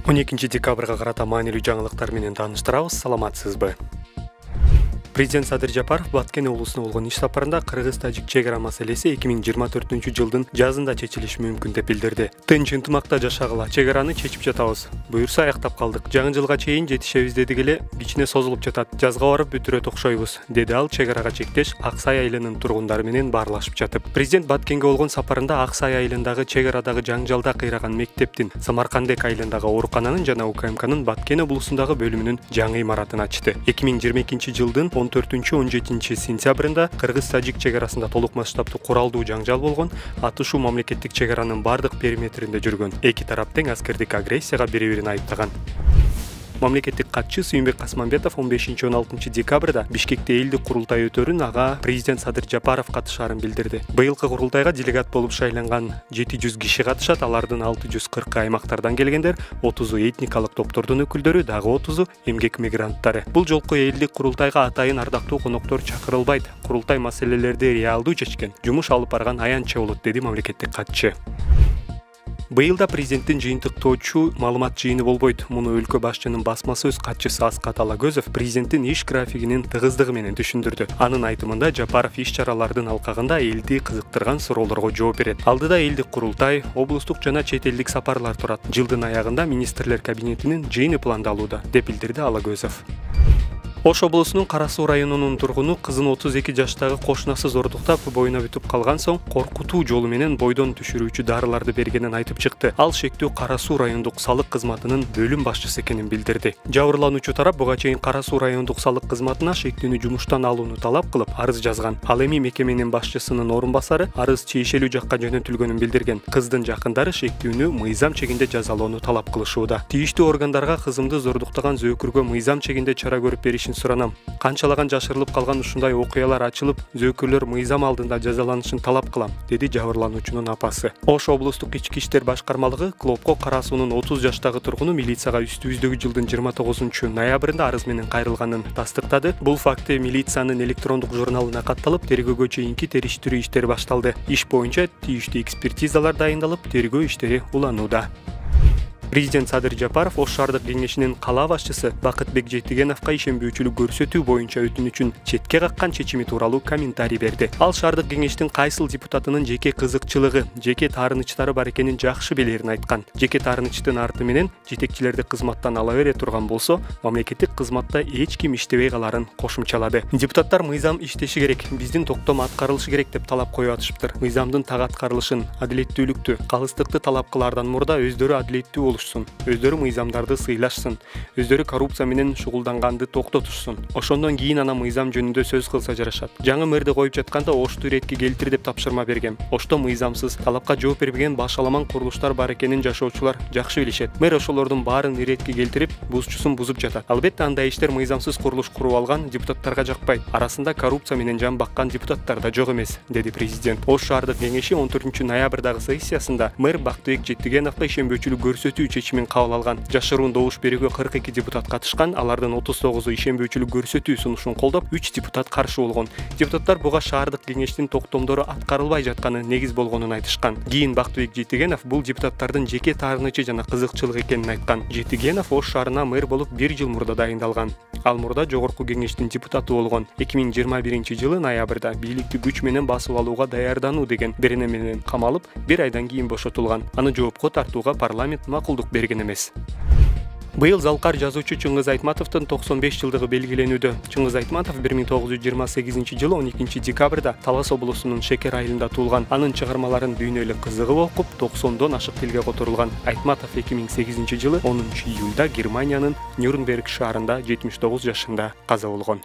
12 декабрга карата маанилүү жаңылыктар менен тааныштырабыз. Саламатсызбы? Президент Садыр Жапаров Баткен облусуна болгон иш сапарында кыргыз-тажик чек ара маселеси 2024-жылдын жазында чечилиши мүмкүн деп билдирди. Тынч ынтымакта жашагыла, чек араны чечип жатабыз. Буюрса аяктап калдык. Жаңы жылга чейин жетишебиз деди эле, кичине созулуп жатат. Жазга барып бүтүрөт окшойбуз, деди ал чек арага чектеш Ак Сай айылынын тургундары менен баарлашып жатып. Президент Баткенге болгон сапарында Ак Сай айылындагы чек арадагы жаңжалда кыйраган мектептин, Самаркандек айылындагы оорукананын жана УКМКнын Баткен облусундагы бөлүмүнүн жаңы имаратын ачты. 2022-жылдын 14-17 сентябрында кыргыз-тажик чек арасында толук масштабтуу куралдуу жаңжал болгон. Атышуу мамлекеттик чек аранын бардык периметринде жүргөн. Эки тарап тең аскердик агрессияга бири-бирин айыптаган. Мамлекеттик катчы Сүйүнбек Касманбетов 15-16 декабрда Бишкекте элдик курултай өтөрүн ага президент Садыр Жапаров катышаарын билдирди. Быйылкы курултайга делегат болуп шайланган 700 киши катышат. Алардын 640 аймактардан келгендер, 30 этникалык топтордун өкүлдөрү, дагы 30 эмгек мигранттары. Бул жолку элдик курултайга атайын ардактуу коноктор чакырылбайт. Курултай маселелерди реалдуу чечкен, жумуш алып барган аянтча болот, деди мамлекеттик катчы. Быйылда президенттин жыйынтыктоочу маалымат жыйыны болбойт. Муну өлкө башчынын басма сөз катчысы Аскат Алагөзов президенттин иш графигинин тыгыздыгы менен түшүндүрдү. Анын айтымында Жапаров иш-чаралардын алкагында элди кызыктырган суроолорго жооп берет. Алдыда элдик курултай, облустук жана чет элдик сапарлар турат. Жылдын аягында министрлер кабинетинин жыйыны пландалууда, деп билдирди Алагөзов. Ош облусунун Кара Суу районунун тургуну кызын 32 жаштагы кошунасы зордуктап, боюна бүтүп калган соң коркутуу жолу менен бойдон түшүрүүчү дарыларды бергенин айтып чыкты. Ал шектүү Кара Суу райондук салык кызматынын бөлүм башчысы экенин билдирди. Жабырлануучу тарап буга чейин Кара Суу райондук салык кызматына шектүүнү жумуштан алууну талап кылып арыз жазган. Ал эми мекеменин башчысынын орун басары арыз тиешелүү жакка жөнөтүлгөнүн билдирген. Кыздын жакындары шектүүнү мыйзам чегинде жазалоону талап кылышууда. Тийиштүү органдарга кызымды зордуктаган зөөкүргө мыйзам чегинде чара көрүп беришин суранам. Канчалаган жашырылып калган ушундай окуялар ачылып, зөөкүрлөр мыйзам алдында жазаланышын талап кылам, деди жабырлануучунун апасы. Ош облустук ички иштер башкармалыгы Клопко Кара Суунун 30 жаштагы тургуну милицияга үстүбүздөгү жылдын 29 ноябрында арыз менен кайрылганын тастыктады. Бул факты милициянын электрондук журналына катталып, тергөөгө чейинки териштирүү иштери башталды. Иш боюнча тийиштүү экспертизалар дайындалып, тергөө иштери уланууда. Президент Садыр Жапаров Ош шаардык кеңешинин кала башчысы Бакытбек Жетигеновго ишенбөөчүлүк көрсөтүү боюнча өтүнүчүн четке каккан чечими тууралуу комментарий берди. Ал шаардык кеңештин кайсыл депутатынын жеке кызыкчылыгы, жеке таарынычтары бар экенин жакшы билерин айткан. Жеке таарынычтын арты менен жетекчилерди кызматтан ала бере турган болсо, мамлекеттик кызматта эч ким иштебей каларын кошумчалады. Депутаттар мыйзам иштеши керек, биздин токтом аткарылышы керек деп талап коюп атышыптыр. Мыйзамдын так аткарылышын, адилеттүүлүктү, калыстыкты талап кылаардан мурда өздөрү адилеттүү өздөрү мыйзамдарды сыйлашсын, өздөрү коррупция менен шугулданганды токтотушсун. Ошондон кийин ана мыйзам жөнүндө сөз кылса жарашат. Жаңы мэрди коюп жатканда Ошту иретке келтир деп тапшырма бергем. Ошто мыйзамсыз, талапка жооп бербеген башаламан курулуштар бар экенин жашоочулар жакшы билишет. Мэр ошолордун баарын иретке келтирип, бузчусун бузуп жатат. Албетте андай иштер мыйзамсыз курулуш куруп алган депутаттарга жакпайт. Арасында коррупция менен жан баккан депутаттар да жок эмес, деди президент. Ош шаардык кеңеши 14 ноябрдагы сессиясында мэр Бактыбек Жетигеновго ишенбөөчүлүк көрсөтүү чечимин кабыл алган. Жашыруун добуш берүүгө 42 депутат катышкан, алардын 39-у ишенбөөчүлүк көрсөтүү сунушун колдоп, 3 депутат каршы болгон. Депутаттар буга шаардык кеңештин токтомдору аткарылбай жатканы негиз болгонун айтышкан. Кийин Бактыбек Жетигенов бул депутаттардын жеке таарынычы жана кызыкчылыгы экенин айткан. Жетигенов Ош шаарына мэр болуп 1 жыл мурда дайындалган. Ал мурда жогорку кеңештин депутаты болгон. 2021-жылы ноябрда бийликти күч менен басып алууга даярдануу деген берене менен камалып, 1 айдан кийин бошотулган. Аны жоопко тартууга парламент макулдук берген эмес. Быйыл залкар жазуучу Чыңгыз Айтматовдун 95 жылдыгы белгиленүүдө. Чыңгыз Айтматов 1928-жылы 12 декабрда Талас облусунун Шекер айылында туулган. Анын чыгармаларын дүйнөлүк кызыгып окуп, 90дон ашык тилге которулган. Айтматов 2008-жылы 10 июлда Германиянын Нюрнберг шаарында 79 жашында каза болгон.